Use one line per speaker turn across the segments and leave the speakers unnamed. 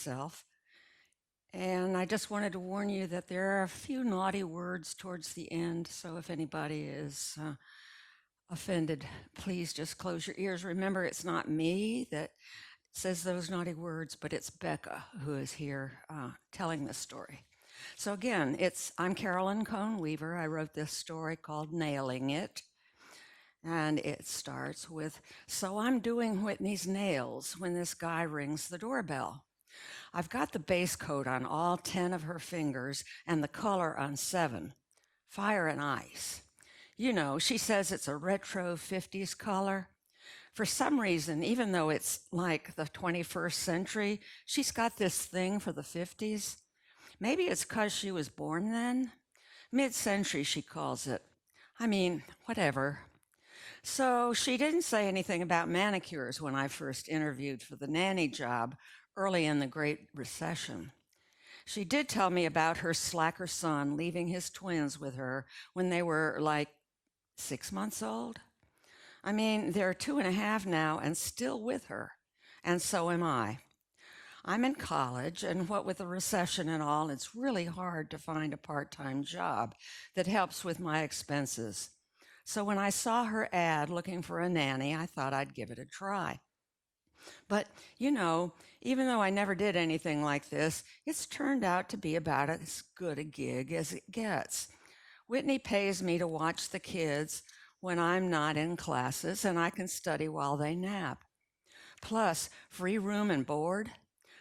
myself. And I just wanted to warn you that there are a few naughty words towards the end. So if anybody is offended, please just close your ears. Remember, it's not me that says those naughty words, but it's Becca who is here telling this story. So again, I'm Carolyn Cohn Weaver. I wrote this story called Nailing It. And it starts with, so I'm doing Whitney's nails when this guy rings the doorbell. I've got the base coat on all 10 of her fingers and the color on 7, fire and ice. You know, she says it's a retro 50s color. For some reason, even though it's like the 21st century, she's got this thing for the 50s. Maybe it's because she was born then. Mid-century, she calls it. I mean, whatever. So she didn't say anything about manicures when I first interviewed for the nanny job early in the Great Recession. She did tell me about her slacker son leaving his twins with her when they were like 6 months old. I mean, they're 2.5 now and still with her, and so am I. I'm in college, and what with the recession and all, it's really hard to find a part-time job that helps with my expenses. So when I saw her ad looking for a nanny, I thought I'd give it a try. But, you know, even though I never did anything like this, it's turned out to be about as good a gig as it gets. Whitney pays me to watch the kids when I'm not in classes, and I can study while they nap. Plus, free room and board.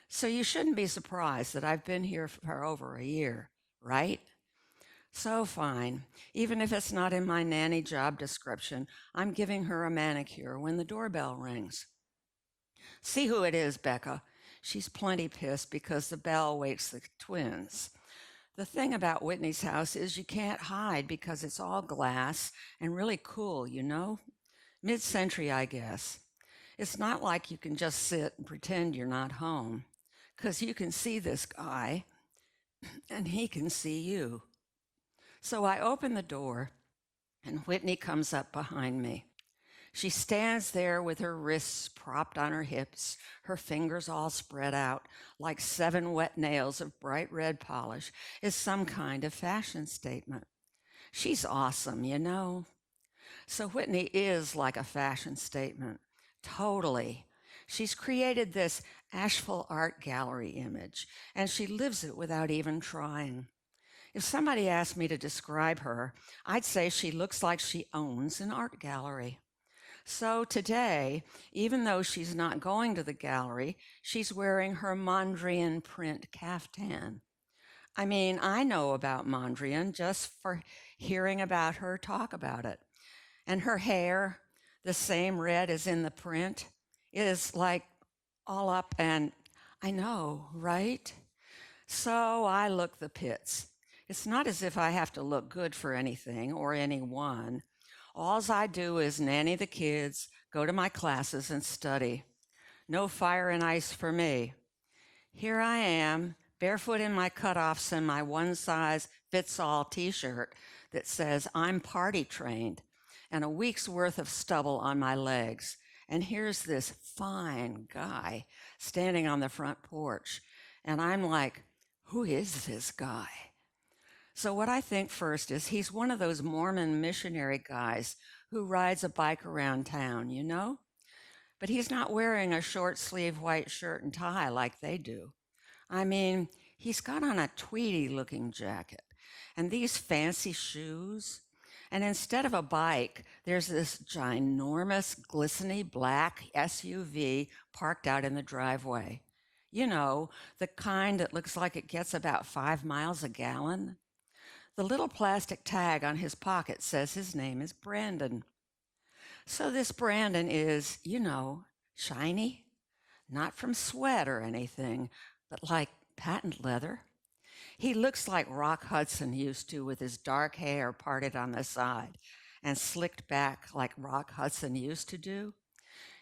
So you shouldn't be surprised that I've been here for over a year, right? So fine. Even if it's not in my nanny job description, I'm giving her a manicure when the doorbell rings. See who it is, Becca. She's plenty pissed because the bell wakes the twins. The thing about Whitney's house is you can't hide because it's all glass and really cool, you know? Mid-century, I guess. It's not like you can just sit and pretend you're not home, because you can see this guy and he can see you. So I open the door and Whitney comes up behind me. She stands there with her wrists propped on her hips, her fingers all spread out like 7 wet nails of bright red polish, is some kind of fashion statement. She's awesome, you know. So Whitney is like a fashion statement. Totally. She's created this Asheville art gallery image, and she lives it without even trying. If somebody asked me to describe her, I'd say she looks like she owns an art gallery. So today, even though she's not going to the gallery, she's wearing her Mondrian print caftan. I mean, I know about Mondrian just for hearing about her talk about it. And her hair, the same red as in the print, is like all up and I know, right? So I look the pits. It's not as if I have to look good for anything or anyone. Alls I do is nanny the kids, go to my classes, and study. No fire and ice for me. Here I am, barefoot in my cutoffs and my one-size-fits-all t-shirt that says I'm party trained, and a week's worth of stubble on my legs. And here's this fine guy standing on the front porch. And I'm like, who is this guy? So what I think first is he's one of those Mormon missionary guys who rides a bike around town, you know? But he's not wearing a short sleeve white shirt and tie like they do. I mean, he's got on a tweedy looking jacket and these fancy shoes. And instead of a bike, there's this ginormous, glistening black SUV parked out in the driveway. You know, the kind that looks like it gets about 5 miles a gallon. The little plastic tag on his pocket says his name is Brandon. So this Brandon is, you know, shiny, not from sweat or anything, but like patent leather. He looks like Rock Hudson used to with his dark hair parted on the side and slicked back like Rock Hudson used to do.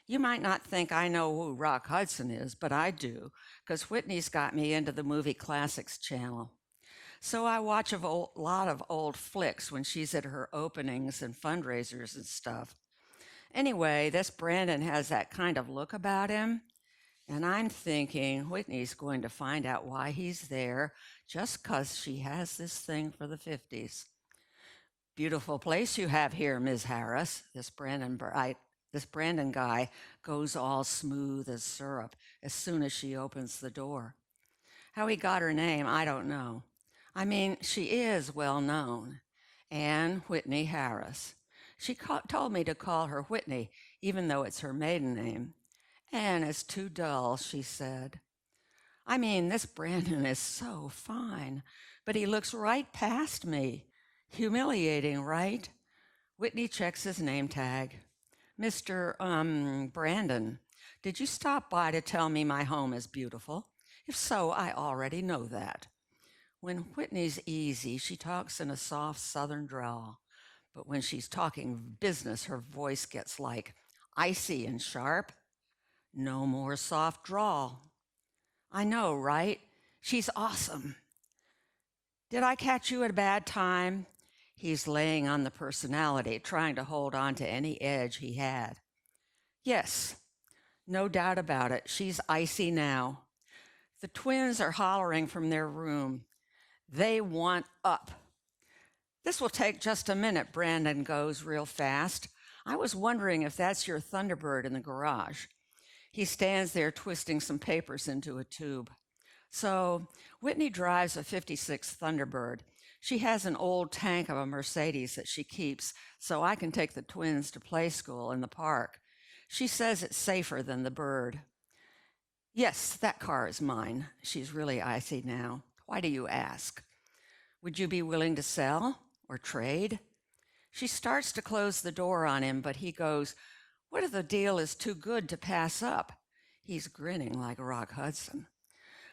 You might not think I know who Rock Hudson is, but I do, because Whitney's got me into the Movie Classics channel. So I watch a lot of old flicks when she's at her openings and fundraisers and stuff. Anyway, this Brandon has that kind of look about him, And I'm thinking Whitney's going to find out why he's there just 'cause she has this thing for the 50s. Beautiful place you have here, Ms. Harris. This Brandon guy goes all smooth as syrup as soon as she opens the door. How he got her name, I don't know. I mean, she is well known. Anne Whitney Harris. Told me to call her Whitney, even though it's her maiden name. Anne is too dull, she said. I mean, this Brandon is so fine, but he looks right past me. Humiliating, right? Whitney checks his name tag. Mr. Brandon, did you stop by to tell me my home is beautiful? If so, I already know that. When Whitney's easy, she talks in a soft southern drawl. But when she's talking business, her voice gets like icy and sharp. No more soft drawl. I know, right? She's awesome. Did I catch you at a bad time? He's laying on the personality, trying to hold on to any edge he had. Yes, no doubt about it. She's icy now. The twins are hollering from their room. They want up. This will take just a minute, Brandon goes real fast. I was wondering if that's your Thunderbird in the garage. He stands there twisting some papers into a tube. So Whitney drives a 56 Thunderbird. She has an old tank of a Mercedes that she keeps so I can take the twins to play school in the park. She says it's safer than the bird. Yes, that car is mine. She's really icy now. Why do you ask? Would you be willing to sell or trade? She starts to close the door on him, but he goes, what if the deal is too good to pass up? He's grinning like Rock Hudson.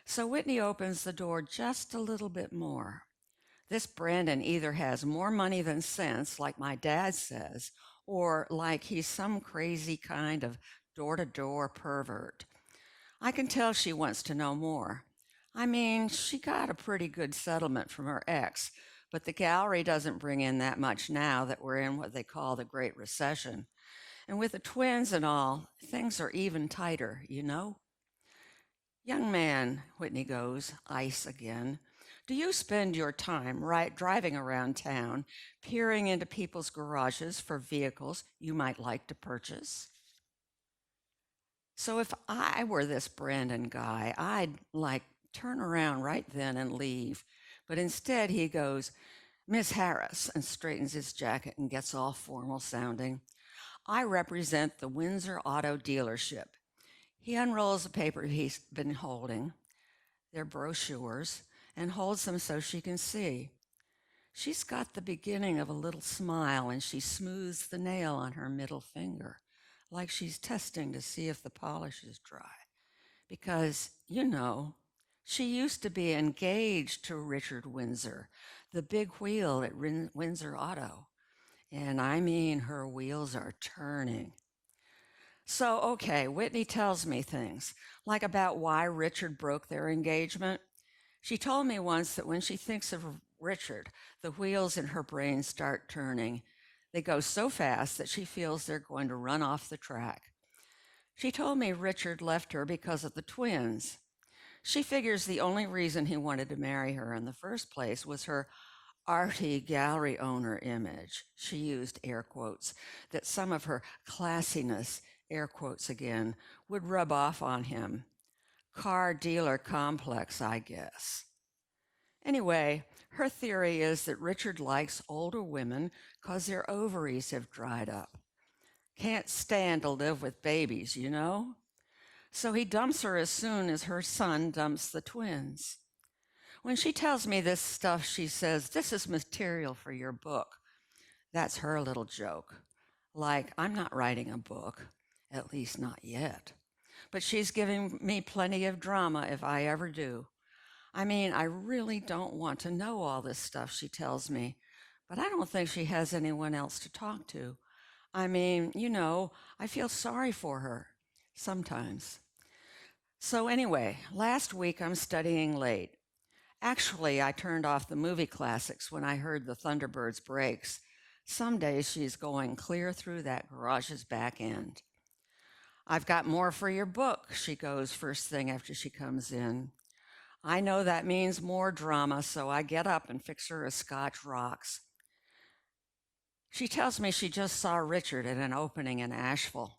So Whitney opens the door just a little bit more. This Brandon either has more money than sense, like my dad says, or like he's some crazy kind of door-to-door pervert. I can tell she wants to know more. I mean, she got a pretty good settlement from her ex, but the gallery doesn't bring in that much now that we're in what they call the Great Recession. And with the twins and all, things are even tighter, you know? Young man, Whitney goes, ice again. Do you spend your time driving around town, peering into people's garages for vehicles you might like to purchase? So if I were this Brandon guy, I'd turn around right then and leave. But instead he goes, Miss Harris, and straightens his jacket and gets all formal sounding. I represent the Windsor Auto Dealership. He unrolls the paper he's been holding. They're brochures, and holds them so she can see. She's got the beginning of a little smile, and she smooths the nail on her middle finger, like she's testing to see if the polish is dry. Because, you know, she used to be engaged to Richard Windsor, the big wheel at Windsor Auto. And I mean, her wheels are turning. So, okay, Whitney tells me things, like about why Richard broke their engagement. She told me once that when she thinks of Richard, the wheels in her brain start turning. They go so fast that she feels they're going to run off the track. She told me Richard left her because of the twins. She figures the only reason he wanted to marry her in the first place was her arty gallery owner image. She used air quotes, that some of her classiness, air quotes again, would rub off on him. Car dealer complex, I guess. Anyway, her theory is that Richard likes older women because their ovaries have dried up. Can't stand to live with babies, you know? So he dumps her as soon as her son dumps the twins. When she tells me this stuff, she says, this is material for your book. That's her little joke. Like, I'm not writing a book, at least not yet. But she's giving me plenty of drama if I ever do. I mean, I really don't want to know all this stuff she tells me, but I don't think she has anyone else to talk to. I mean, you know, I feel sorry for her sometimes. So anyway, last week I'm studying late. Actually, I turned off the movie classics when I heard the Thunderbird's brakes. Some days she's going clear through that garage's back end. I've got more for your book, she goes first thing after she comes in. I know that means more drama, so I get up and fix her a Scotch rocks. She tells me she just saw Richard at an opening in Asheville.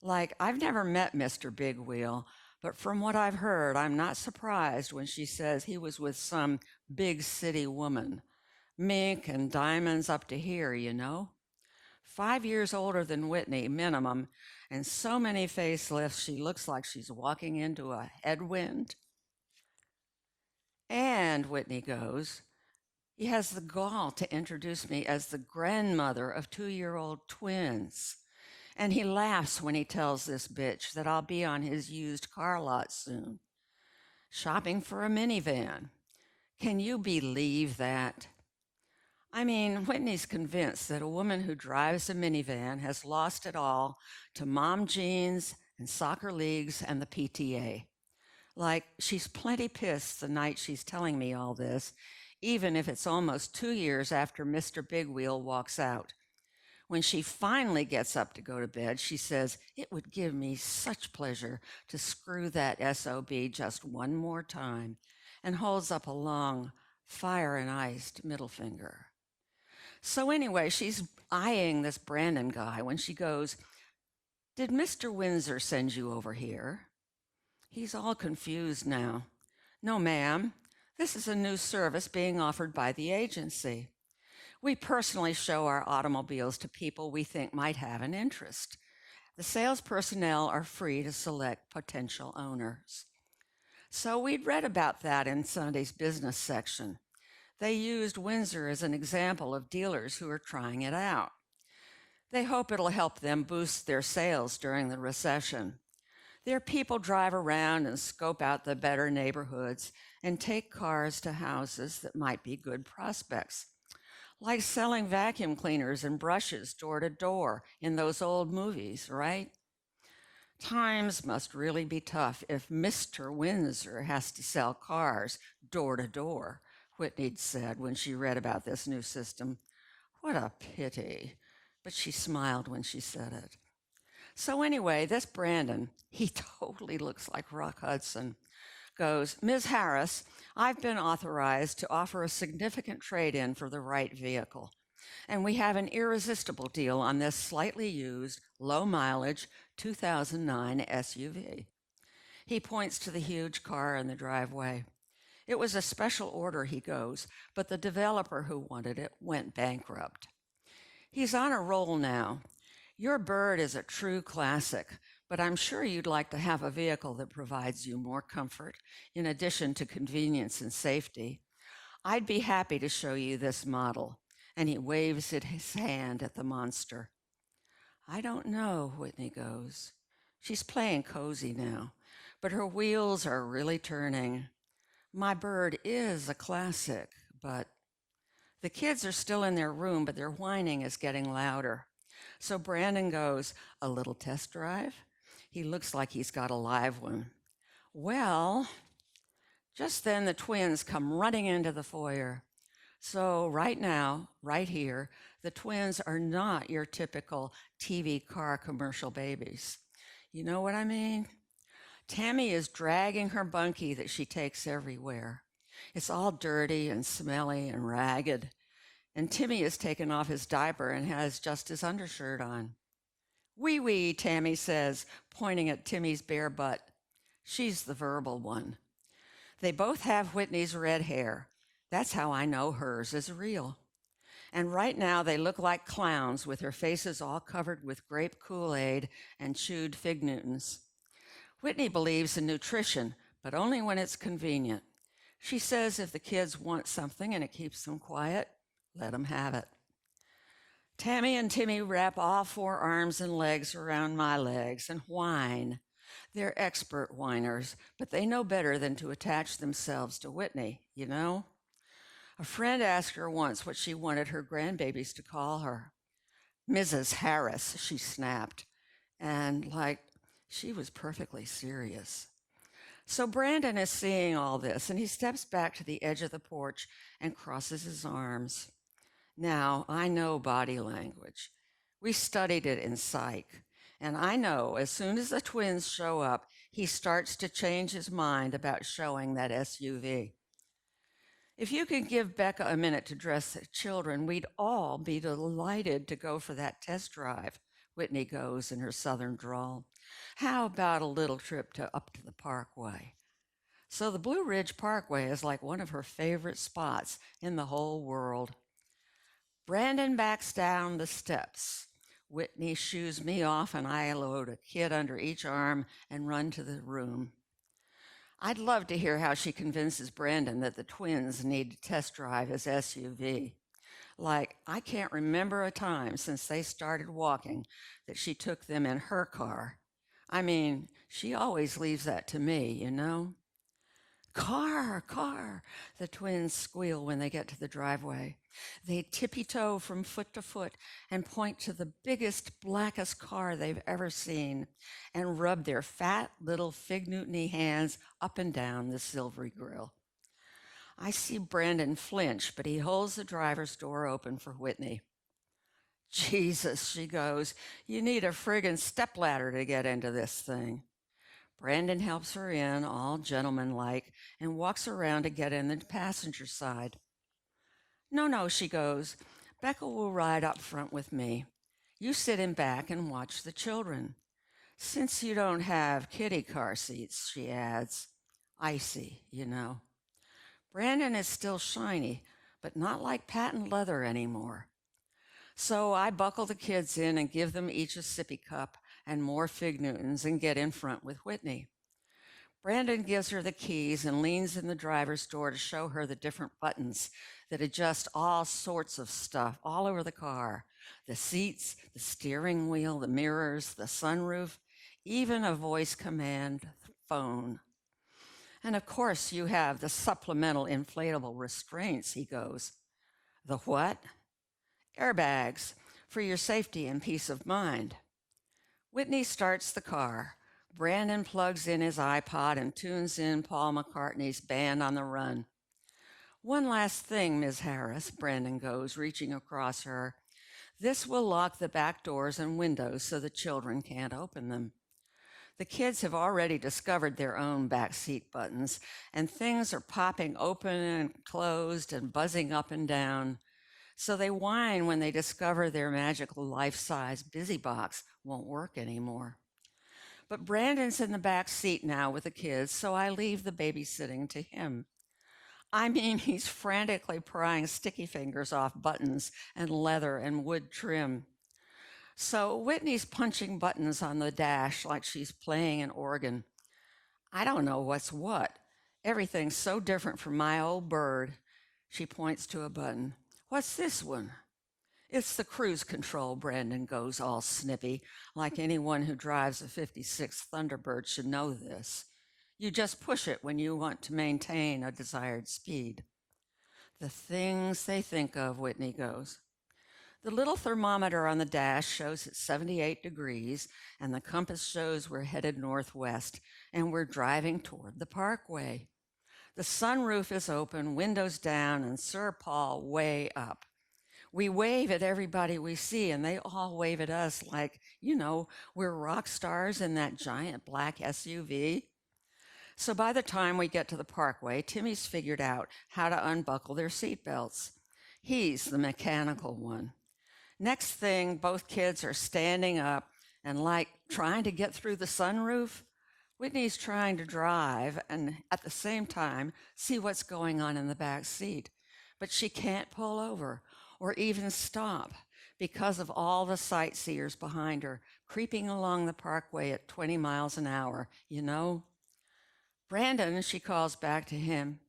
Like, I've never met Mr. Big Wheel, but from what I've heard, I'm not surprised when she says he was with some big city woman. Mink and diamonds up to here, you know? 5 years older than Whitney, minimum, and so many facelifts she looks like she's walking into a headwind. And, Whitney goes, he has the gall to introduce me as the grandmother of 2-year-old twins. And he laughs when he tells this bitch that I'll be on his used car lot soon, shopping for a minivan. Can you believe that? I mean, Whitney's convinced that a woman who drives a minivan has lost it all to mom jeans and soccer leagues and the PTA. Like, she's plenty pissed the night she's telling me all this, even if it's almost 2 years after Mr. Big Wheel walks out. When she finally gets up to go to bed, she says, it would give me such pleasure to screw that SOB just one more time, and holds up a long, fire and iced middle finger. So anyway, she's eyeing this Brandon guy when she goes, did Mr. Windsor send you over here? He's all confused now. No, ma'am. This is a new service being offered by the agency. We personally show our automobiles to people we think might have an interest. The sales personnel are free to select potential owners. So we'd read about that in Sunday's business section. They used Windsor as an example of dealers who are trying it out. They hope it'll help them boost their sales during the recession. Their people drive around and scope out the better neighborhoods and take cars to houses that might be good prospects, like selling vacuum cleaners and brushes door to door in those old movies, right? Times must really be tough if Mr. Windsor has to sell cars door to door, Whitney said when she read about this new system. What a pity. But she smiled when she said it. So anyway, this Brandon, he totally looks like Rock Hudson, goes, Ms. Harris, I've been authorized to offer a significant trade-in for the right vehicle. And we have an irresistible deal on this slightly used, low-mileage 2009 SUV. He points to the huge car in the driveway. It was a special order, he goes, but the developer who wanted it went bankrupt. He's on a roll now. Your Bird is a true classic, but I'm sure you'd like to have a vehicle that provides you more comfort, in addition to convenience and safety. I'd be happy to show you this model. And he waves his hand at the monster. I don't know, Whitney goes. She's playing cozy now, but her wheels are really turning. My Bird is a classic, but the kids are still in their room, but their whining is getting louder. So Brandon goes, a little test drive? He looks like he's got a live one. Well, just then the twins come running into the foyer. So right now, right here, the twins are not your typical TV car commercial babies. You know what I mean? Tammy is dragging her bunkie that she takes everywhere. It's all dirty and smelly and ragged. And Timmy has taken off his diaper and has just his undershirt on. Wee wee, Tammy says, pointing at Timmy's bare butt. She's the verbal one. They both have Whitney's red hair. That's how I know hers is real. And right now they look like clowns with their faces all covered with grape Kool-Aid and chewed fig Newtons. Whitney believes in nutrition, but only when it's convenient. She says if the kids want something and it keeps them quiet, let them have it. Tammy and Timmy wrap all 4 arms and legs around my legs and whine. They're expert whiners, but they know better than to attach themselves to Whitney, you know? A friend asked her once what she wanted her grandbabies to call her. Mrs. Harris, she snapped, and she was perfectly serious. So Brandon is seeing all this, and he steps back to the edge of the porch and crosses his arms. Now, I know body language. We studied it in psych, And I know as soon as the twins show up, he starts to change his mind about showing that SUV. If you could give Becca a minute to dress the children, we'd all be delighted to go for that test drive, Whitney goes in her southern drawl. How about a little trip up to the parkway? So the Blue Ridge Parkway is like one of her favorite spots in the whole world. Brandon backs down the steps. Whitney shoos me off, and I load a kid under each arm and run to the room. I'd love to hear how she convinces Brandon that the twins need to test drive his SUV. Like, I can't remember a time since they started walking that she took them in her car. I mean, she always leaves that to me, you know? Car, car, the twins squeal when they get to the driveway. They tippy-toe from foot to foot and point to the biggest, blackest car they've ever seen and rub their fat little fig Newton-y hands up and down the silvery grill. I see Brandon flinch, but he holds the driver's door open for Whitney. Jesus, she goes, you need a friggin' stepladder to get into this thing. Brandon helps her in, all gentlemanlike, and walks around to get in the passenger side. No, no, she goes. Becca will ride up front with me. You sit in back and watch the children. Since you don't have kiddie car seats, she adds. Icy, you know. Brandon is still shiny, but not like patent leather anymore. So I buckle the kids in and give them each a sippy cup and more fig Newtons and get in front with Whitney. Brandon gives her the keys and leans in the driver's door to show her the different buttons that adjust all sorts of stuff all over the car. The seats, the steering wheel, the mirrors, the sunroof, even a voice command phone. And of course you have the supplemental inflatable restraints, he goes. The what? Airbags, for your safety and peace of mind. Whitney starts the car. Brandon plugs in his iPod and tunes in Paul McCartney's Band on the Run. One last thing, Ms. Harris, Brandon goes, reaching across her. This will lock the back doors and windows so the children can't open them. The kids have already discovered their own back seat buttons, and things are popping open and closed and buzzing up and down. So they whine when they discover their magical life-size busy box won't work anymore. But Brandon's in the back seat now with the kids, so I leave the babysitting to him. I mean, he's frantically prying sticky fingers off buttons and leather and wood trim. So Whitney's punching buttons on the dash like she's playing an organ. I don't know what's what. Everything's so different from my old bird. She points to a button. What's this one? It's the cruise control, Brandon goes, all snippy, like anyone who drives a 56 Thunderbird should know this. You just push it when you want to maintain a desired speed. The things they think of, Whitney goes. The little thermometer on the dash shows it's 78 degrees, and the compass shows we're headed northwest, and we're driving toward the parkway. The sunroof is open, windows down, and Sir Paul way up. We wave at everybody we see, and they all wave at us like, you know, we're rock stars in that giant black SUV. So by the time we get to the parkway, Timmy's figured out how to unbuckle their seatbelts. He's the mechanical one. Next thing, both kids are standing up and like trying to get through the sunroof. Whitney's trying to drive and at the same time see what's going on in the back seat, but she can't pull over or even stop because of all the sightseers behind her creeping along the parkway at 20 miles an hour, you know? Brandon, she calls back to him.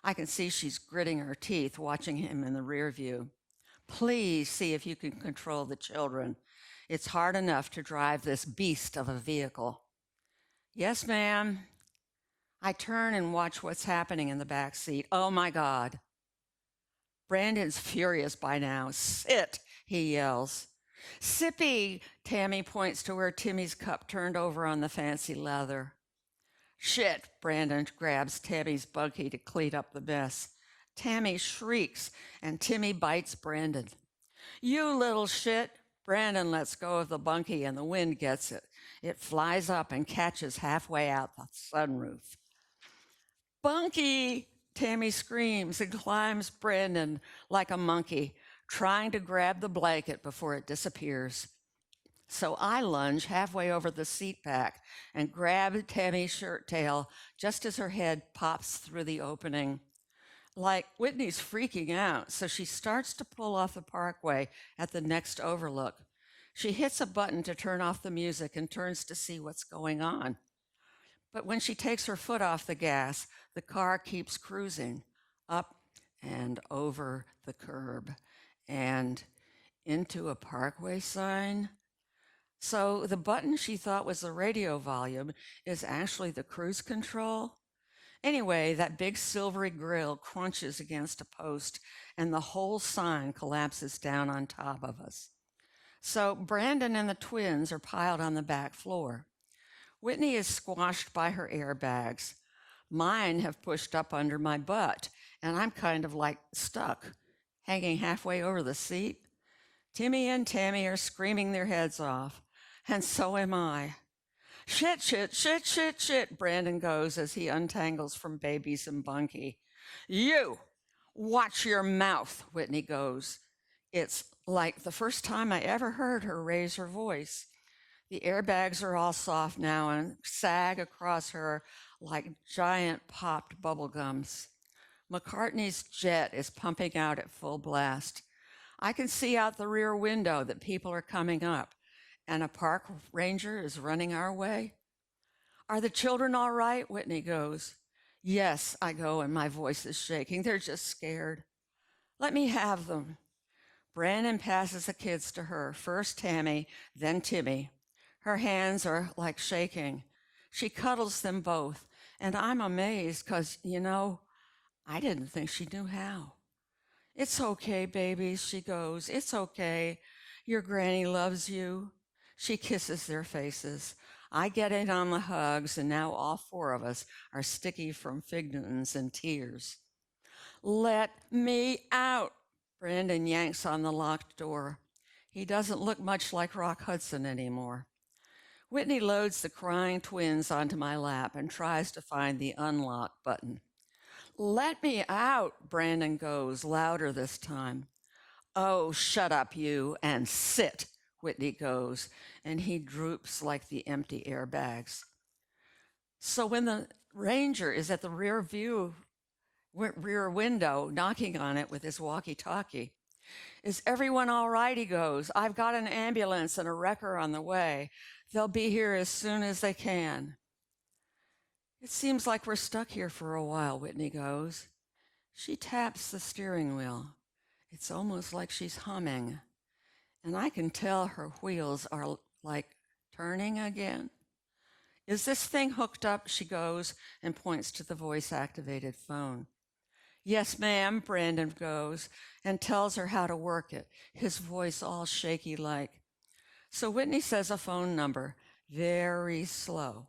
I can see she's gritting her teeth, watching him in the rear view. Please see if you can control the children. It's hard enough to drive this beast of a vehicle. Yes, ma'am. I turn and watch what's happening in the back seat. Oh, my God. Brandon's furious by now. Sit, he yells. Sippy, Tammy points to where Timmy's cup turned over on the fancy leather. Shit, Brandon grabs Tammy's buggy to clean up the mess. Tammy shrieks, and Timmy bites Brandon. You little shit, Brandon lets go of the bunkie and the wind gets it. It flies up and catches halfway out the sunroof. Bunkie! Tammy screams and climbs Brandon like a monkey, trying to grab the blanket before it disappears. So I lunge halfway over the seat back and grab Tammy's shirt tail just as her head pops through the opening. Like Whitney's freaking out, so she starts to pull off the parkway at the next overlook. She hits a button to turn off the music and turns to see what's going on. But when she takes her foot off the gas, the car keeps cruising up and over the curb and into a parkway sign. So the button she thought was the radio volume is actually the cruise control. Anyway, that big silvery grill crunches against a post and the whole sign collapses down on top of us. So Brandon and the twins are piled on the back floor. Whitney is squashed by her airbags. Mine have pushed up under my butt, and I'm kind of like stuck, hanging halfway over the seat. Timmy and Tammy are screaming their heads off, and so am I. Shit, shit, shit, shit, shit, Brandon goes as he untangles from babies and Bunky. You! Watch your mouth, Whitney goes. It's like the first time I ever heard her raise her voice. The airbags are all soft now and sag across her like giant popped bubble gums. McCartney's jet is pumping out at full blast. I can see out the rear window that people are coming up, and a park ranger is running our way. Are the children all right? Whitney goes. Yes, I go, and my voice is shaking. They're just scared. Let me have them. Brandon passes the kids to her, first Tammy, then Timmy. Her hands are like shaking. She cuddles them both, and I'm amazed because, I didn't think she knew how. It's okay, babies, she goes. It's okay. Your granny loves you. She kisses their faces. I get in on the hugs, and now all four of us are sticky from fig Newtons and tears. Let me out. Brandon yanks on the locked door. He doesn't look much like Rock Hudson anymore. Whitney loads the crying twins onto my lap and tries to find the unlock button. Let me out, Brandon goes, louder this time. Oh, shut up, you, and sit, Whitney goes, and he droops like the empty airbags. So when the ranger is at the rear window, knocking on it with his walkie-talkie, is everyone all right, he goes. I've got an ambulance and a wrecker on the way. They'll be here as soon as they can. It seems like we're stuck here for a while, Whitney goes. She taps the steering wheel. It's almost like she's humming, and I can tell her wheels are like turning again. Is this thing hooked up? She goes and points to the voice-activated phone. Yes, ma'am, Brandon goes and tells her how to work it, his voice all shaky like. So Whitney says a phone number, very slow.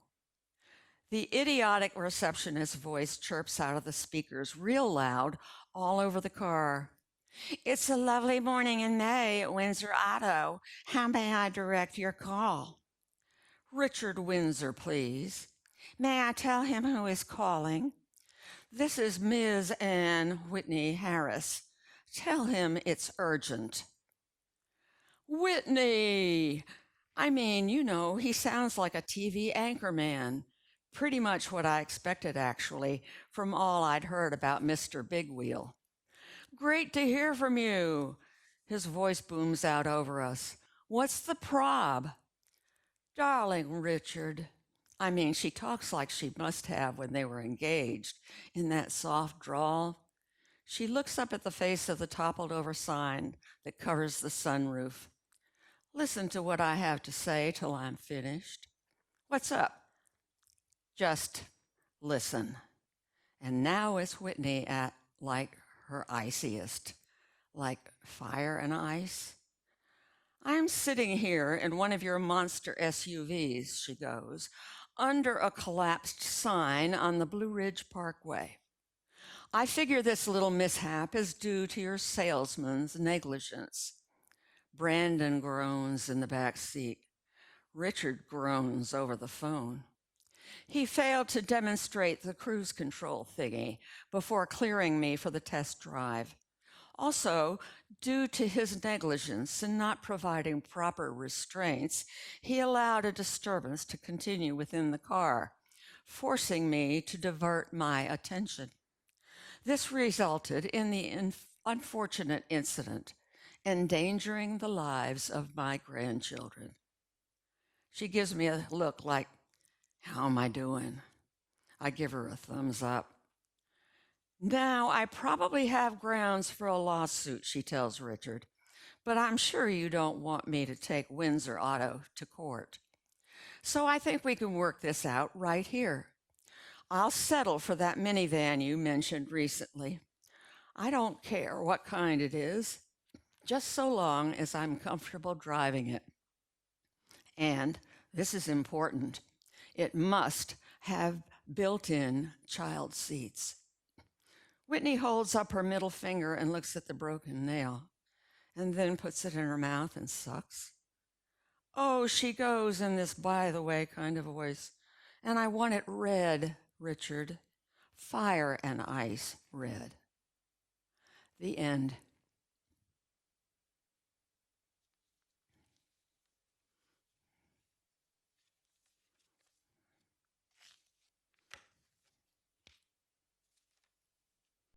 The idiotic receptionist's voice chirps out of the speakers real loud all over the car. It's a lovely morning in May at Windsor Auto. How may I direct your call? Richard Windsor, please. May I tell him who is calling? This is Ms. Ann Whitney Harris. Tell him it's urgent. Whitney! He sounds like a TV anchorman. Pretty much what I expected, actually, from all I'd heard about Mr. Big Wheel. Great to hear from you. His voice booms out over us. What's the prob? Darling Richard. She talks like she must have when they were engaged, in that soft drawl. She looks up at the face of the toppled over sign that covers the sunroof. Listen to what I have to say till I'm finished. What's up? Just listen. And now it's Whitney at, like, her iciest, like fire and ice. I'm sitting here in one of your monster SUVs, she goes, under a collapsed sign on the Blue Ridge Parkway. I figure this little mishap is due to your salesman's negligence. Brandon groans in the back seat. Richard groans over the phone. He failed to demonstrate the cruise control thingy before clearing me for the test drive. Also, due to his negligence in not providing proper restraints, he allowed a disturbance to continue within the car, forcing me to divert my attention. This resulted in the unfortunate incident, endangering the lives of my grandchildren. She gives me a look like, "How am I doing?" I give her a thumbs up. "Now, I probably have grounds for a lawsuit," she tells Richard, "but I'm sure you don't want me to take Windsor Auto to court. So I think we can work this out right here. I'll settle for that minivan you mentioned recently. I don't care what kind it is, just so long as I'm comfortable driving it. And this is important. It must have built-in child seats." Whitney holds up her middle finger and looks at the broken nail, and then puts it in her mouth and sucks. "Oh," she goes in this by-the-way kind of voice, "and I want it red, Richard. Fire and ice red." The end.